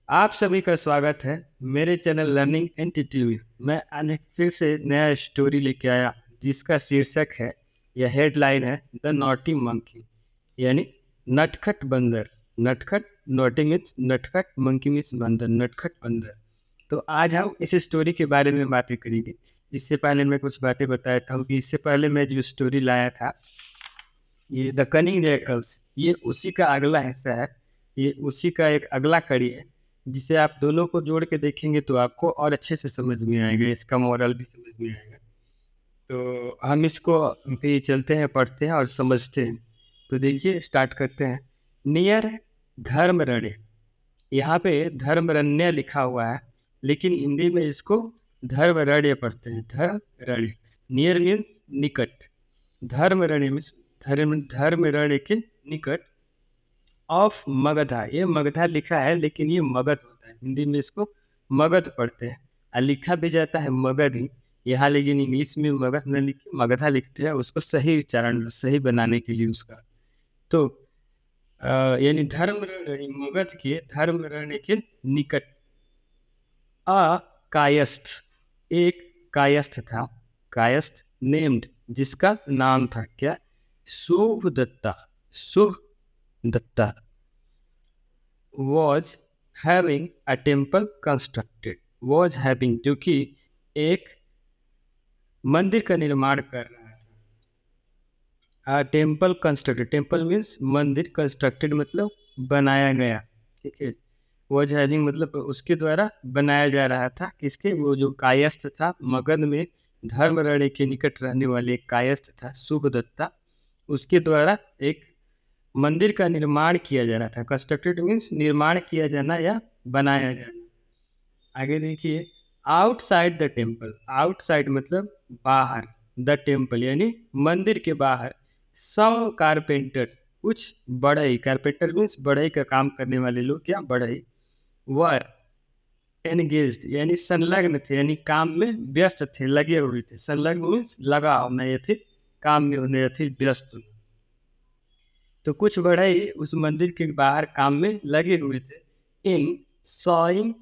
आप सभी का स्वागत है मेरे चैनल लर्निंग एंटिटी में। मैं आज एक फिर से नया स्टोरी लेके आया जिसका शीर्षक है या हेडलाइन है द नॉटी मंकी, यानी नटखट बंदर। नटखट, नॉटी मीन्स नटखट, मंकी मीन्स बंदर, नटखट बंदर। तो आज हम इस स्टोरी के बारे में बातें करेंगे। इससे पहले मैं कुछ बातें बताया था कि इससे पहले मैं जो स्टोरी लाया था ये द कनिंग जैकल्स, ये उसी का अगला हिस्सा है। ये उसी का एक अगला कड़ी है जिसे आप दोनों को जोड़ के देखेंगे तो आपको और अच्छे से समझ में आएगा, इसका मॉरल भी समझ में आएगा। तो हम इसको भी चलते हैं, पढ़ते हैं और समझते हैं। तो देखिए, स्टार्ट करते हैं। नियर धर्मरण्य, यहाँ पे धर्मरण्य लिखा हुआ है लेकिन हिंदी में इसको धर्मरण्य पढ़ते हैं। धर्मरण्य, नियर मीन्स निकट, धर्मरण्य मीन्स धर्मरण्य के निकट ऑफ मगधा। ये मगधा लिखा है लेकिन ये मगध होता है, हिंदी में इसको मगध पढ़ते हैं और लिखा भी जाता है मगध ही यहाँ, लेकिन इंग्लिश में मगध न लिख मगधा लिखते हैं, उसको सही उच्चारण सही बनाने के लिए उसका। तो यानी धर्मरण्य, मगध के धर्मरण्य के निकट अ कायस्थ, एक कायस्थ था। कायस्थ नेम्ड, जिसका नाम था क्या? शुभ दत्ता। शुभ Dutta was having a temple constructed, was having, जो कि एक मंदिर का निर्माण कर रहा था। टेम्पल कंस्ट्रक्टेड, टेम्पल मीन्स मंदिर, कंस्ट्रक्टेड मतलब बनाया गया, ठीक है। वॉज हैविंग मतलब उसके द्वारा बनाया जा रहा था। किसके? वो जो कायस्थ था, मगध में धर्मरण्य के निकट रहने वाले एक कायस्थ था शुभदत्ता, उसके द्वारा एक मंदिर का निर्माण किया जा रहा था। कंस्ट्रक्टेड मीन्स निर्माण किया जाना या बनाया जाना। आगे देखिए, आउटसाइड द टेम्पल, आउटसाइड मतलब बाहर, द टेम्पल यानी मंदिर के बाहर, सम कारपेंटर, कुछ बढ़ई, कारपेंटर मीन्स बढ़ई का काम करने वाले लोग या बढ़ई, वर एनगेज्ड यानी संलग्न थे, यानी काम में व्यस्त थे, लगे हुए थे। संलग्न मीन्स लगा होना या फिर काम में होने या फिर व्यस्त होना। तो कुछ बढ़ई उस मंदिर के बाहर काम में लगे हुए थे। इन सॉइंग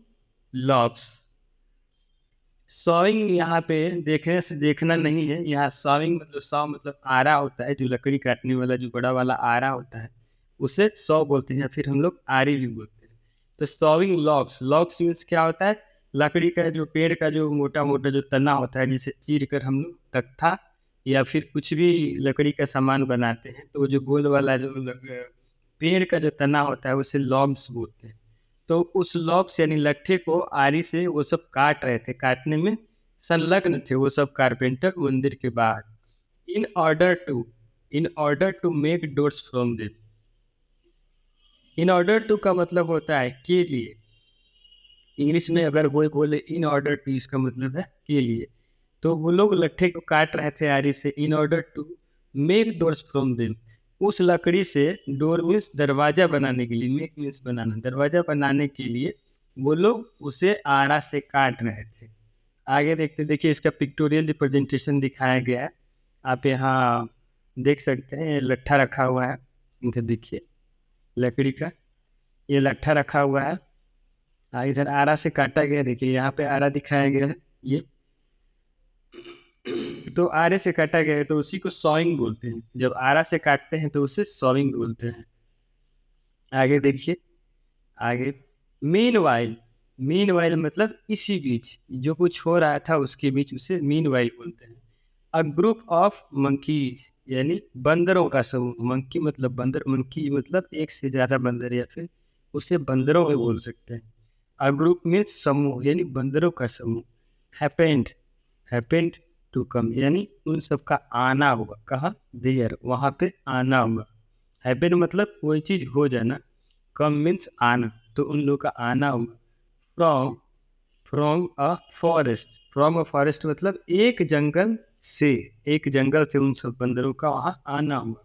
लॉग्स, सॉइंग यहाँ पे देखने से देखना नहीं है, यहाँ सॉइंग मतलब सॉ मतलब आरा होता है, जो लकड़ी काटने वाला जो बड़ा वाला आरा होता है उसे सॉ बोलते हैं, फिर हम लोग आरी भी बोलते हैं। तो सॉइंग लॉग्स, लॉग्स मीन्स क्या होता है? लकड़ी का जो पेड़ का जो मोटा मोटा जो तना होता है, जिसे चीर कर हम लोग तख्ता या फिर कुछ भी लकड़ी का सामान बनाते हैं, तो जो गोल वाला जो पेड़ का जो तना होता है उसे लॉग्स बोलते हैं। तो उस लॉग्स यानी लट्ठे को आरी से वो सब काट रहे थे, काटने में संलग्न थे वो सब कारपेंटर मंदिर के बाहर। In order to, in order to make doors from them, in order to का मतलब होता है के लिए। इंग्लिश में अगर कोई बोले इन ऑर्डर टू, इसका मतलब है के लिए। तो वो लोग लट्ठे को काट रहे थे आरी से, in order to make doors from them, उस लकड़ी से डोर मीन्स दरवाजा बनाने के लिए, मेक मीन्स बनाना, दरवाजा बनाने के लिए वो लोग उसे आरा से काट रहे थे। आगे देखते, देखिए इसका पिक्टोरियल रिप्रेजेंटेशन दिखाया गया है, आप यहाँ देख सकते हैं। लट्ठा रखा हुआ है, इधर देखिए लकड़ी का ये लट्ठा रखा हुआ है, इधर आरा से काटा गया, देखिए यहाँ पे आरा दिखाया गया है ये। तो आरे से काटा गया है तो उसी को सॉइंग बोलते हैं, जब आरा से काटते हैं तो उसे सॉइंग बोलते हैं। आगे देखिए, आगे मीन वाइल, मीन वाइल मतलब इसी बीच जो कुछ हो रहा था उसके बीच उसे मीन वाइल बोलते हैं। अ ग्रुप ऑफ मंकीज यानी बंदरों का समूह, मंकी मतलब बंदर, मंकी मतलब एक से ज्यादा बंदर या फिर उसे बंदरों में बोल सकते हैं। अ ग्रुप में समूह यानी बंदरों का समूह। हैपेंड, हैपेंड टू कम यानी उन सबका आना हुआ, कहाँ? देयर, वहाँ पे आना हुआ। हैपेंड मतलब कोई चीज हो जाना, कम मीन्स आना, तो उन लोग का आना हुआ। From, from a forest, from a forest मतलब एक जंगल से, एक जंगल से उन सब बंदरों का वहाँ आना हुआ।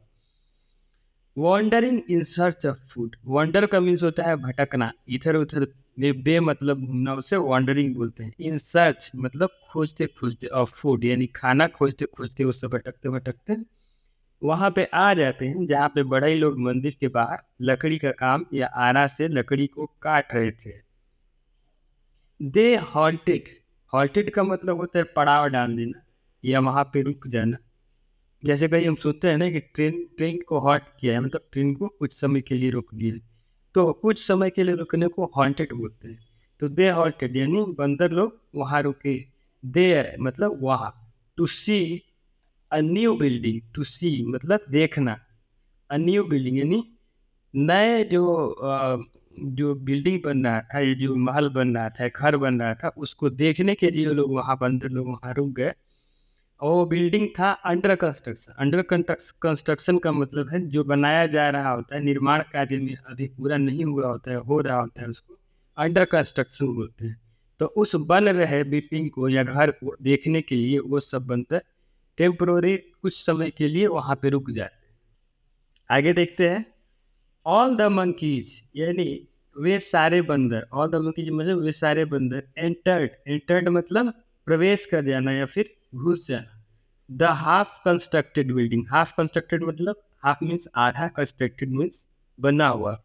Wandering in search of food, wander का मीन्स होता है भटकना, इधर उधर, बे मतलब घूमना, उसे वॉन्डरिंग बोलते हैं। इन सर्च मतलब खोजते खोजते, ऑफ फूड यानी खाना खोजते खोजते, उससे भटकते भटकते वहां पे आ जाते हैं जहाँ पे बड़े लोग मंदिर के बाहर लकड़ी का काम या आरा से लकड़ी को काट रहे थे। दे हॉल्टेड, हॉल्टेड का मतलब होता है पड़ाव डाल देना या वहाँ पे रुक जाना। जैसे कहीं हम सोचते हैं ना कि ट्रेन ट्रेन को हॉल्ट किया है, मतलब ट्रेन को कुछ समय के लिए रोक दिया है, तो कुछ समय के लिए रुकने को हॉल्टेड बोलते हैं। तो दे हॉल्टेड यानी बंदर लोग वहाँ रुके। देयर मतलब वहाँ। To see a new building, to see मतलब देखना, अ न्यू बिल्डिंग यानी नए जो बिल्डिंग बन रहा था, ये जो महल बन रहा था, घर बन रहा था, उसको देखने के लिए लोग वहाँ बंदर लोग वहाँ रुक गए। और वो बिल्डिंग था अंडर कंस्ट्रक्शन। अंडर कंस्ट्रक्शन का मतलब है जो बनाया जा रहा होता है, निर्माण कार्य में अभी पूरा नहीं हुआ होता है, हो रहा होता है, उसको अंडर कंस्ट्रक्शन बोलते हैं। तो उस बन रहे बिल्डिंग को या घर को देखने के लिए वो सब बंदर टेम्पोररी कुछ समय के लिए वहाँ पे रुक जाते हैं। आगे देखते हैं। ऑल द मंकीज यानी वे सारे बंदर, ऑल द मंकीज मतलब वे सारे बंदर एंटर्ड, एंटर्ड मतलब प्रवेश कर जाना या फिर घुस जाना। The half constructed building, half constructed मतलब हाफ मीन्स आधा, कंस्ट्रक्टेड मीन्स बना हुआ,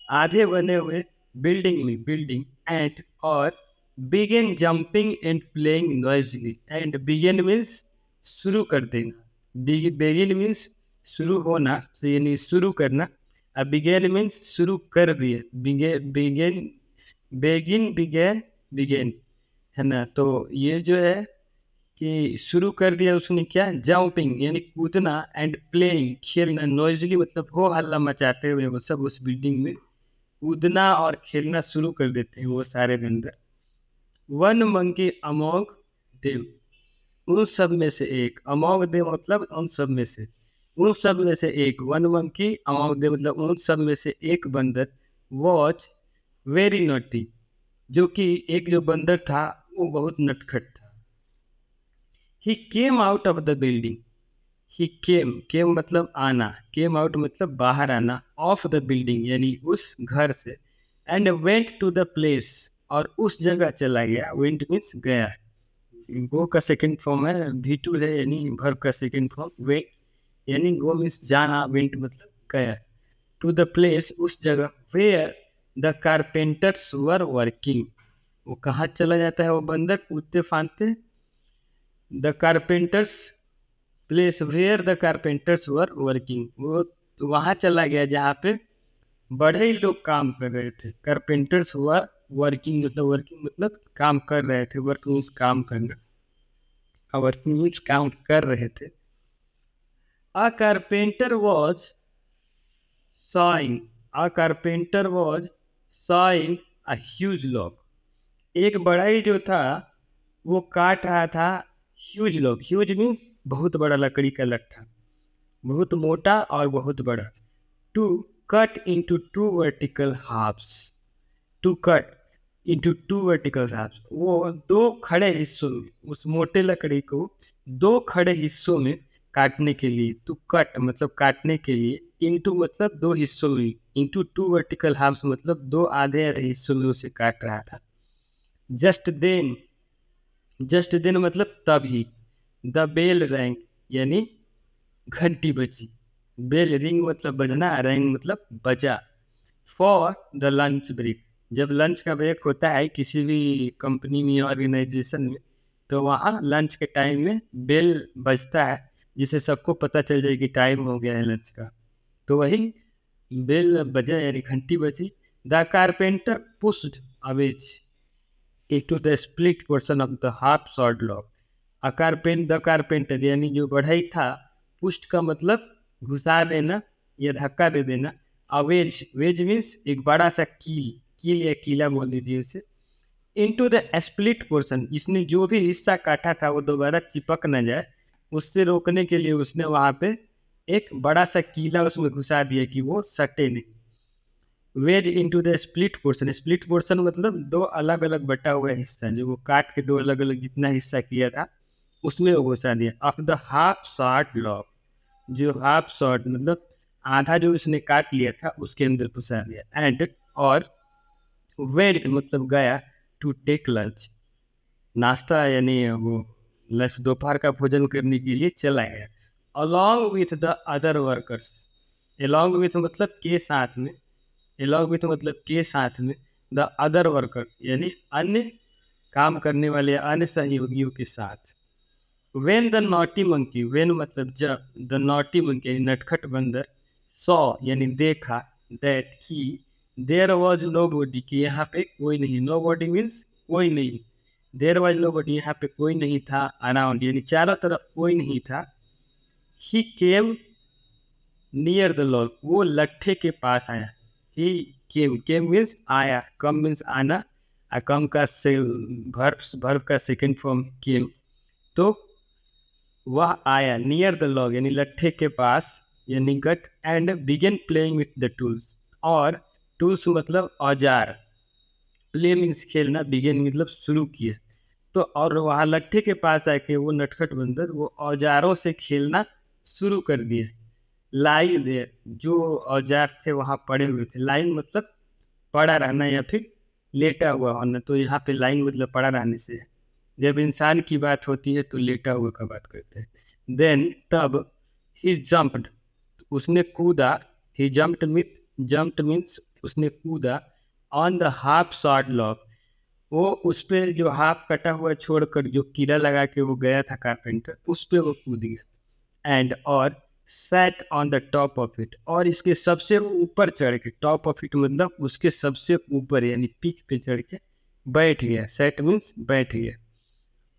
आधे बने हुए बिल्डिंग में, बिल्डिंग एंड और began jumping and playing noisily. And began means शुरू कर देना, बिगिन मीन्स शुरू होना, तो यानी शुरू करना। अब बिगेन मीन्स शुरू कर दिए, बिगेन बेगिन बिगेन बिगेन, है ना। तो ये जो है कि शुरू कर दिया उसने क्या, जंपिंग यानी कूदना, एंड प्लेइंग खेलना, नॉइजली मतलब हो हल्ला मचाते हुए वो सब उस बिल्डिंग में कूदना और खेलना शुरू कर देते हैं वो सारे बंदर। वन मंकी अमोंग देम, उन सब में से एक, अमोंग देम मतलब उन सब में से, उन सब में से एक, वन मंकी अमोंग देम मतलब उन सब में से एक बंदर, वॉच वेरी नॉटी, जो कि एक जो बंदर था वो बहुत नटखट था। He came out of the building, he came मतलब आना, केम आउट मतलब बाहर आना, ऑफ द बिल्डिंग यानी उस घर से, and went to the place और उस जगह चला गया, वेंट मीन्स गया, गो का सेकंड फॉर्म है, भी टू है यानी वर्ब का सेकंड फॉर्म, वेंट यानी गो मीन्स जाना, वेंट मतलब गया, टू द प्लेस उस जगह, where the carpenters were working, वो कहाँ चला जाता है वो बंदर कूदते फांदते, the carpenters place where the carpenters were working, वो वहाँ चला गया जहाँ पे बड़े ही लोग काम कर रहे थे। कारपेंटर्स वर वर्किंग मतलब काम कर रहे थे, वर्क मीन्स काम करना, और वर्किंग मीन्स काम कर रहे थे। अ carpenter was sawing, a carpenter was sawing a huge log, एक बढ़ई जो था वो काट रहा था ह्यूज लॉग, ह्यूज मीन्स बहुत बड़ा लकड़ी का लट्ठा, बहुत मोटा और बहुत बड़ा। To cut into two vertical halves, to cut into two vertical halves, वो दो खड़े हिस्सों में उस मोटे लकड़ी को दो खड़े हिस्सों में काटने के लिए, टू कट मतलब काटने के लिए, इंटू मतलब दो हिस्सों में, इंटू टू वर्टिकल हाफ्स मतलब दो आधे आधे हिस्सों में उसे काट रहा था। जस्ट देन, जस्ट देन मतलब तभी, द बेल रैंग यानी घंटी बजी, बेल रिंग मतलब बजना, रैंग मतलब बजा, फॉर द लंच ब्रेक, जब लंच का ब्रेक होता है किसी भी कंपनी में ऑर्गेनाइजेशन में, तो वहाँ लंच के टाइम में बेल बजता है जिससे सबको पता चल जाए कि टाइम हो गया है लंच का, तो वही बेल बजा यानी घंटी बजी। The carpenter pushed Awez into the split portion of the half sawed log, the carpenter यानी जो बढ़ई था, पुष्ट का मतलब घुसा देना या धक्का दे देना, अवेज वेज मीन्स एक बड़ा सा कील, कील या कीला बोल दीजिए उसे, इनटू द स्प्लिट पोर्शन, इसने जो भी हिस्सा काटा था वो दोबारा चिपक न जाए, उससे रोकने के लिए उसने वहाँ पे एक बड़ा सा कीला उसमें घुसा दिया कि वो सटे नहीं। Wedge into the split portion, split portion मतलब दो अलग अलग बटा हुआ हिस्सा, जो वो काट के दो अलग अलग जितना हिस्सा किया था उसमें वो घुसा दिया। Of the half short log, जो हाफ शॉर्ट मतलब आधा जो उसने काट लिया था उसके अंदर घुसा दिया। एंड और वेट मतलब गया, टू टेक लंच नाश्ता यानी वो लंच दोपहर का भोजन करने के लिए चला गया। Along with the other workers, along with मतलब के साथ में, along with मतलब के साथ में, द अदर वर्कर यानी अन्य काम करने वाले अन्य सहयोगियों के साथ। When the naughty monkey, when मतलब जब, द नॉटी मंकी नटखट बंदर, सॉ यानी देखा, दैट की, देयर वॉज नो बॉडी कि यहाँ पे कोई नहीं, नो बॉडी मीन्स कोई नहीं, देयर वॉज नो बॉडी यहाँ पे कोई नहीं था, अराउंड यानी चारों तरफ कोई नहीं था, he came near the log वो लट्ठे के पास आया, ही केम, केम मीन्स आया, कम मीन्स आना, कम का से वर्ब का सेकंड फॉर्म केम, तो वह आया, नियर द लॉग यानी लट्ठे के पास या निकट, and begin playing with the tools, और टूल्स मतलब औजार, प्ले मीन्स खेलना, बिगन मतलब शुरू किया, तो और वहाँ लट्ठे के पास आके वो नटखट बंदर वो औजारों से खेलना शुरू कर दिया। लाइन देयर, जो औजार थे वहाँ पड़े हुए थे, लाइन मतलब पड़ा रहना या फिर लेटा हुआ होना, तो यहाँ पे लाइन मतलब पड़ा रहने से है। जब इंसान की बात होती है तो लेटा हुआ का बात करते हैं। देन तब ही जंप्ड, उसने कूदा, ही जंप्ड मीन्स उसने कूदा, on the half short log, वो उस पे जो हाफ कटा हुआ छोड़कर जो कीड़ा लगा के वो गया था कारपेंटर, उस पे वो कूद गया, एंड और sat on the top of it, और इसके सबसे ऊपर चढ़ के, टॉप ऑफ इट मतलब उसके सबसे ऊपर यानी पीक पे चढ़ के बैठ गया, सेट मीन्स बैठ गया।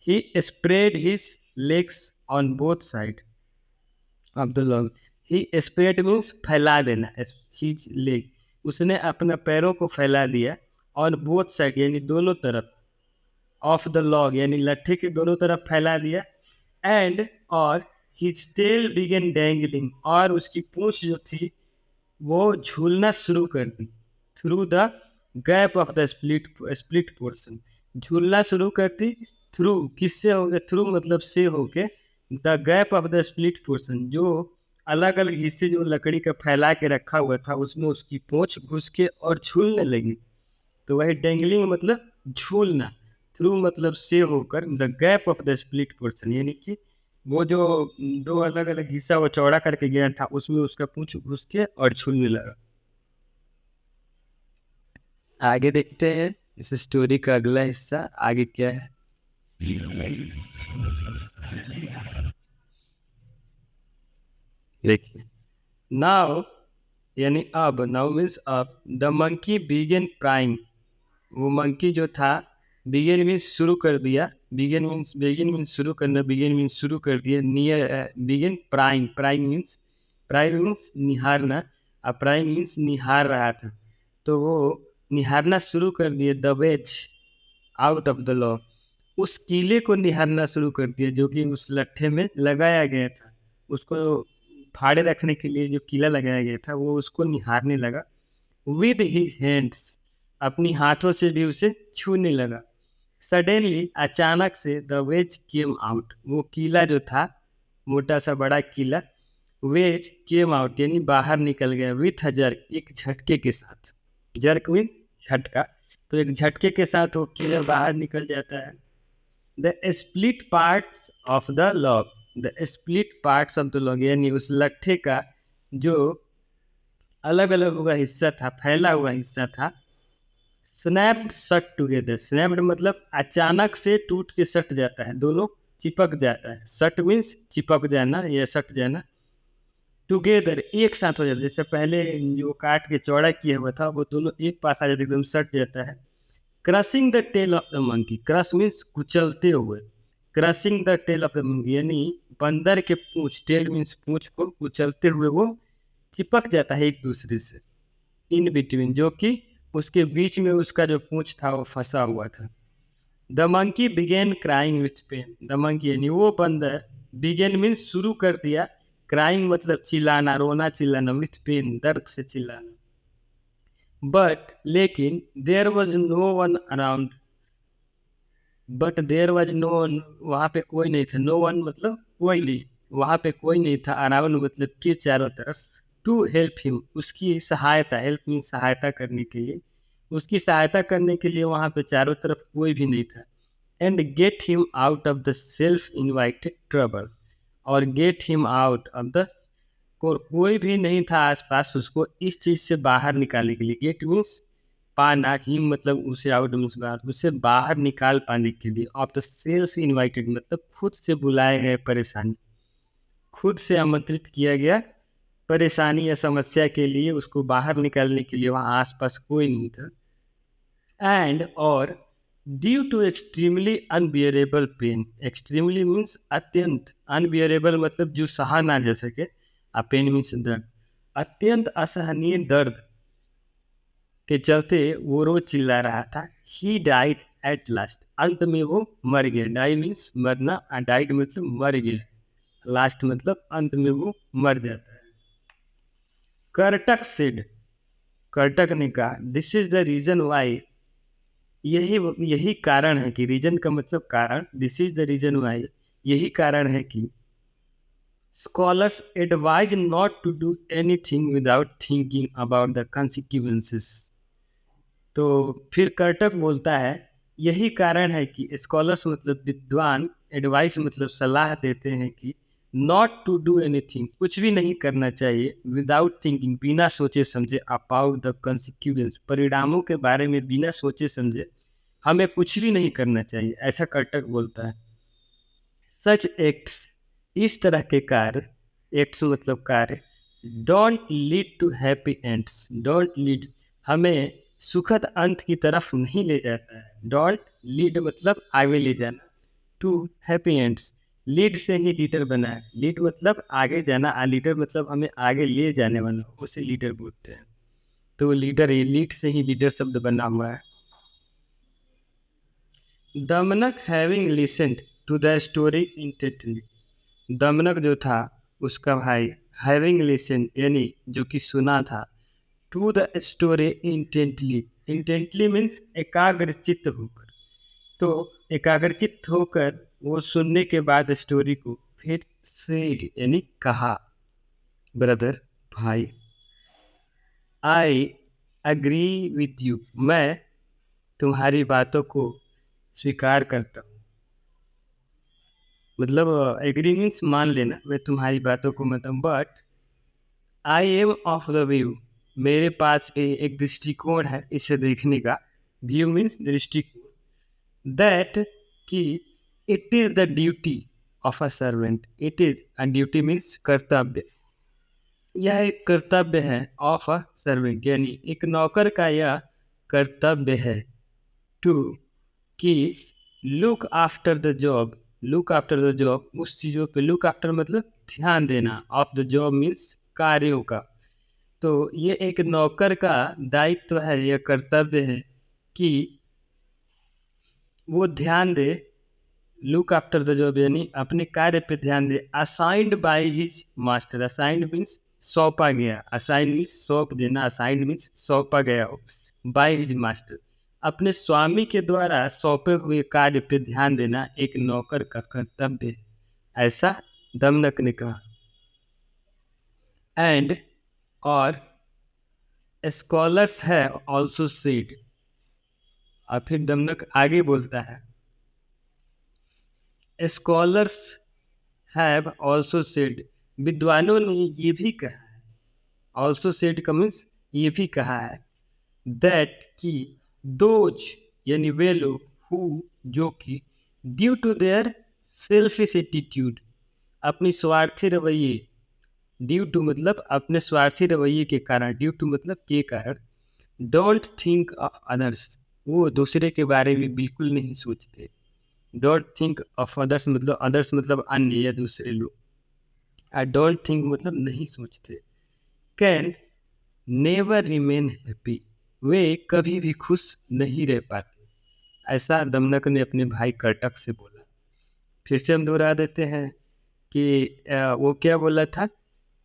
He spread his legs on both side of the log, he spread means फैला देना, हिज लेग उसने अपने पैरों को फैला दिया, और बोथ साइड यानी दोनों तरफ, ऑफ द लॉग यानी लट्ठे के दोनों तरफ फैला दिया, एंड और हिज टेल बिगन डैंगलिंग, और उसकी पूंछ जो थी वो झूलना शुरू कर दी, through the gap of the split portion, झूलना शुरू कर दी, थ्रू किससे हो गया, थ्रू मतलब से होके, the gap of the split portion जो अलग अलग हिस्से जो लकड़ी का फैला के रखा हुआ था उसमें उसकी पूंछ घुस के और झूलने लगी, तो वही डेंगलिंग मतलब झूलना, थ्रू मतलब से होकर, the gap of the split portion यानी कि वो जो दो अलग अलग हिस्सा वो चौड़ा करके गया था उसमें उसका पूंछ घुस के और झूलने लगा। आगे देखते हैं इस स्टोरी का अगला हिस्सा आगे क्या है। देखिए, नाउ यानी अब, नाउ मीन्स अब, द मंकी बिगन प्राइंग, वो मंकी जो था, बिगन मीन्स शुरू कर दिया, बिगन मीन्स शुरू करना, बिगन मीन्स शुरू कर दिया, near began prying, prying means निहारना, प्राइंग मीन्स निहार रहा था, तो वो निहारना शुरू कर दिया, the wedge out of the log, उस कीले को निहारना शुरू कर दिया जो कि उस लट्ठे में लगाया गया था, उसको फाड़े रखने के लिए जो कीला लगाया गया था वो उसको निहारने लगा, विद हिज हैंड्स अपनी हाथों से भी उसे छूने लगा। सडनली अचानक से द वेज केम आउट, वो कीला जो था मोटा सा बड़ा कीला, वेज केम आउट यानी बाहर निकल गया, विथ जर्क एक झटके के साथ, जर्क विथ झटका, तो एक झटके के साथ वो कीला बाहर निकल जाता है। The split parts of the log, the split parts of the log यानी उस लट्ठे का जो अलग अलग हुआ हिस्सा था, फैला हुआ हिस्सा था, स्नैप्ड शट टुगेदर, स्नैप्ड मतलब अचानक से टूट के सट जाता है, दोनों चिपक जाता है, सट मीन्स चिपक जाना या सट जाना, टुगेदर एक साथ हो जाता है, जैसे पहले जो काट के चौड़ा किया हुआ था वो दोनों एक पास आ जाते, एकदम सट जाता है। Crushing the tail of the monkey, crush means कुचलते हुए, crushing the tail of the monkey यानी बंदर के पूंछ, टेल मीन्स पूंछ को कुचलते हुए वो चिपक जाता है एक दूसरे से, इन बिटवीन जो कि उसके बीच में उसका जो पूंछ था वो फंसा हुआ था। The monkey began crying with pain, the monkey यानी वो बंदर, बिगेन मीन्स शुरू कर दिया, क्राइंग मतलब चिल्लाना, रोना चिल्लाना, विथ पेन दर्द से चिल्लाना, बट लेकिन there was no one around, but there was no one वहाँ पे कोई नहीं था, नो वन मतलब कोई नहीं, वहाँ पे कोई नहीं था, अराउंड मतलब के चारों तरफ, टू हेल्प हिम उसकी सहायता, हेल्प मीन सहायता करने के लिए, उसकी सहायता करने के लिए वहाँ पे चारों तरफ कोई भी नहीं था, and get him out of the self invited trouble, और get him out of the, कोई भी नहीं था आसपास उसको इस चीज़ से बाहर निकालने के लिए, गेट मीन्स पाना, हिम मतलब उसे, आउट मीन्स बाहर, उसे बाहर निकाल पाने के लिए, ऑफ द सेल्स इनवाइटेड मतलब खुद से बुलाए गए परेशानी, खुद से आमंत्रित किया गया परेशानी या समस्या के लिए, उसको बाहर निकालने के लिए वहाँ आसपास कोई नहीं था। एंड और due to extremely unbearable pain, extremely means अत्यंत, अनबियरेबल मतलब जो सहा ना जा सके, पेन मीन्स दर्द, अत्यंत असहनीय दर्द के चलते वो रोज चिल्ला रहा था। ही डाइड एट लास्ट, अंत में वो मर गया। डाई मीन्स मरना, डाइड मतलब मर गया, लास्ट मतलब अंत में वो मर जाता है। कर्टक सेड, कर्टक ने कहा, this is the reason why, यही यही कारण है कि, रीजन का मतलब कारण, this is the reason why, यही कारण है कि scholars advise not to do anything without thinking about the consequences. तो फिर कर्टक बोलता है, यही कारण है कि स्कॉलर्स मतलब विद्वान, एडवाइस मतलब सलाह देते हैं कि नॉट टू डू एनीथिंग, कुछ भी नहीं करना चाहिए, विदाउट थिंकिंग बिना सोचे समझे, अबाउट द कॉन्सिक्वेंस परिणामों के बारे में बिना सोचे समझे हमें कुछ भी नहीं करना चाहिए, ऐसा कर्टक बोलता है। सच एक्ट्स, इस तरह के कार्य, एक्ट्स मतलब कार्य, don't lead to happy ends, don't lead हमें सुखद अंत की तरफ नहीं ले जाता है, डोंट लीड मतलब आगे ले जाना, टू हैप्पी एंड्स, लीड से ही लीडर बना है, लीड मतलब आगे जाना, लीडर मतलब हमें आगे ले जाने वाला, उसे लीडर बोलते हैं। तो लीडर, ये लीड से ही लीडर शब्द बना हुआ है। Damanak having listened to the story intently, Damanak जो था उसका भाई, हैविंग लिसन यानी जो कि सुना था, to the story intently, intently means एकाग्रचित्त होकर, तो एकाग्रचित्त होकर वो सुनने के बाद स्टोरी को फिर सेड यानी कहा, ब्रदर भाई, आई अग्री विथ यू, मैं तुम्हारी बातों को स्वीकार करता हूँ, मतलब एग्री मीन्स मान लेना, मैं तुम्हारी बातों को मतलब, but I am of the view, मेरे पास भी एक दृष्टिकोण है इसे देखने का, व्यू मीन्स दृष्टिकोण, दैट कि it is the duty of a servant, it is a duty means कर्तव्य, यह एक कर्तव्य है, ऑफ अ सर्वेंट यानी एक नौकर का यह कर्तव्य है, टू कि look after the job, look after the job उस चीज़ों पे, लुक आफ्टर मतलब ध्यान देना, ऑफ द जॉब मीन्स कार्यों का, तो ये एक नौकर का दायित्व है, यह कर्तव्य है कि वो ध्यान दे, लुक आफ्टर द जॉब यानी अपने कार्य पे ध्यान दे, assigned by his master, assigned means सौंपा गया, असाइंड मीन्स सौंप देना, असाइंड मीन्स सौंपा गया हो, बाय हिज मास्टर अपने स्वामी के द्वारा सौंपे हुए कार्य पे ध्यान देना एक नौकर का कर्तव्य है, ऐसा दमनक ने कहा। एंड और स्कॉलर्स है ऑल्सो सेड, और फिर दमनक आगे बोलता है, स्कॉलर्स हैव ऑल्सो सेड, विद्वानों ने ये भी कहा है, ऑल्सो सेड का मीन्स ये भी कहा है, दैट कि दोज यानी वे लोग, हु जो कि, due to their selfish attitude अपनी स्वार्थी रवैये, ड्यू टू मतलब अपने स्वार्थी रवैये के कारण, ड्यू टू मतलब के कारण, डोंट थिंक ऑफ अदर्स, वो दूसरे के बारे में बिल्कुल नहीं सोचते, डोंट थिंक ऑफ अदर्स मतलब अदर्स मतलब अन्य या दूसरे लोग, आई डोंट थिंक मतलब नहीं सोचते, कैन नेवर रिमेन हैप्पी, वे कभी भी खुश नहीं रह पाते, ऐसा दमनक ने अपने भाई कर्टक से बोला। फिर से हम दोहरा देते हैं कि वो क्या बोला था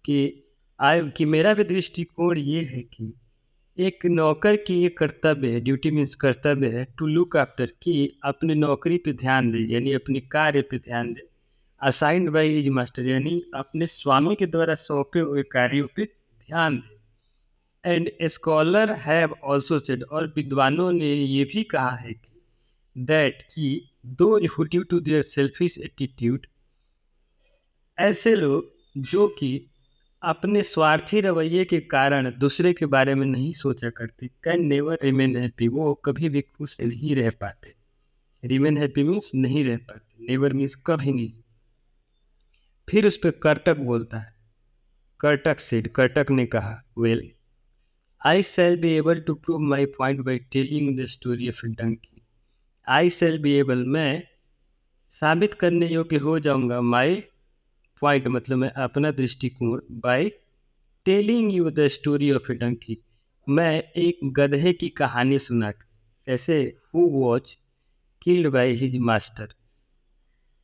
कि कि मेरा भी दृष्टिकोण ये है कि एक नौकर की ये कर्तव्य है, ड्यूटी मीन्स कर्तव्य है, टू लुक आफ्टर कि अपनी नौकरी पे ध्यान दे यानी अपने कार्य पे ध्यान दे, असाइंड बाय हिज मास्टर यानी अपने स्वामी के द्वारा सौंपे हुए कार्यों पे ध्यान दे, and scholar have also said, और विद्वानों ने ये भी कहा है कि दैट कि those who due to their selfish attitude, ऐसे लोग जो कि अपने स्वार्थी रवैये के कारण दूसरे के बारे में नहीं सोचा करती। कैन नेवर रिमेन हैप्पी, वो कभी भी खुश नहीं रह पाते। रिमेन हैप्पी मीन्स नहीं रह पाते, नेवर मीन्स कभी नहीं। फिर उस पर कर्टक बोलता है, कर्टक सेड, कर्टक ने कहा, well I shall be able to prove my point by telling the story of a donkey. I shall be able, मैं साबित करने योग्य हो जाऊंगा, माई पॉइंट मतलब मैं अपना दृष्टिकोण, by telling you the story of a donkey, मैं एक गधे की कहानी सुना के। ऐसे who was killed by his master,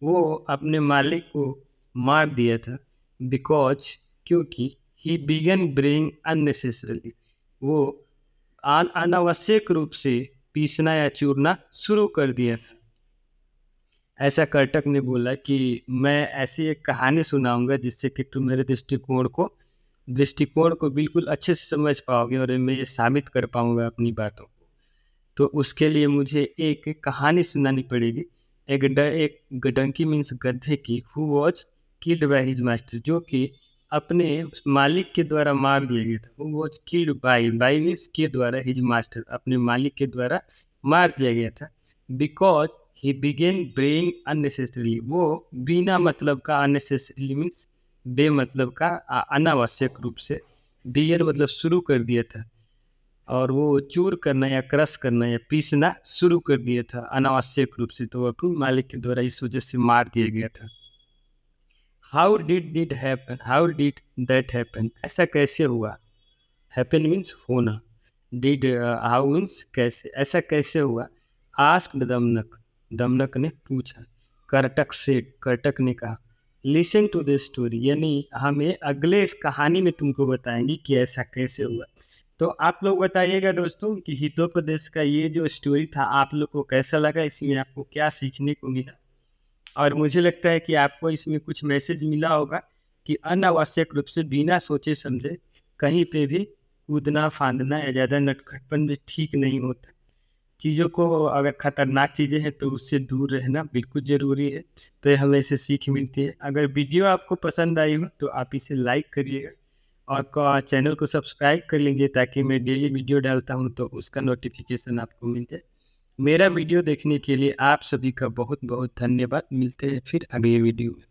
वो अपने मालिक को मार दिया था, बिकॉज क्योंकि ही बिगन ब्रेइंग अननेसेसरली, वो अनावश्यक रूप से पीसना या चूरना शुरू कर दिया था। ऐसा कर्टक ने बोला कि मैं ऐसी एक कहानी सुनाऊंगा जिससे कि तुम मेरे दृष्टिकोण को बिल्कुल अच्छे से समझ पाओगे और मैं ये साबित कर पाऊंगा अपनी बातों को। तो उसके लिए मुझे एक कहानी सुनानी पड़ेगी। एक डंकी मीन्स गधे की, who was killed by his master, जो कि अपने मालिक के द्वारा मार दिया गया था। Who was killed by means के द्वारा, हिज मास्टर अपने मालिक के द्वारा मार दिया गया था। बिकॉज ही बिगेन ब्रेइंग अननेसेसरीली, वो बिना मतलब का, अननेसेसरीली मीन्स बे मतलब का, अनावश्यक रूप से, बिगेन मतलब शुरू कर दिया था, और वो चूर करना या क्रश करना या पीसना शुरू कर दिया था अनावश्यक रूप से, तो वो अपने मालिक के द्वारा इस वजह से मार दिया गया था। How did happen, how did that happen, ऐसा कैसे हुआ। हैपन मीन्स होना, डिड हाउ मीन्स कैसे, ऐसा कैसे हुआ। आस्क्ड दमनक, दमनक ने पूछा। कर्टक से, कर्टक ने कहा, लिसन टू द स्टोरी, यानी हमें अगले इस कहानी में तुमको बताएंगे कि ऐसा कैसे हुआ। तो आप लोग बताइएगा दोस्तों कि हितोपदेश का ये जो स्टोरी था आप लोग को कैसा लगा, इसमें आपको क्या सीखने को मिला। और मुझे लगता है कि आपको इसमें कुछ मैसेज मिला होगा कि अनावश्यक रूप से बिना सोचे समझे कहीं पे भी कूदना फांदना या ज़्यादा नटखटपन भी ठीक नहीं होता। चीज़ों को, अगर खतरनाक चीज़ें हैं तो उससे दूर रहना बिल्कुल ज़रूरी है। तो ये हमें इससे सीख मिलती है। अगर वीडियो आपको पसंद आई हो तो आप इसे लाइक करिएगा और चैनल को सब्सक्राइब कर लीजिए, ताकि मैं डेली वीडियो डालता हूँ तो उसका नोटिफिकेशन आपको मिल जाए। मेरा वीडियो देखने के लिए आप सभी का बहुत बहुत धन्यवाद। मिलते हैं फिर अगले वीडियो में।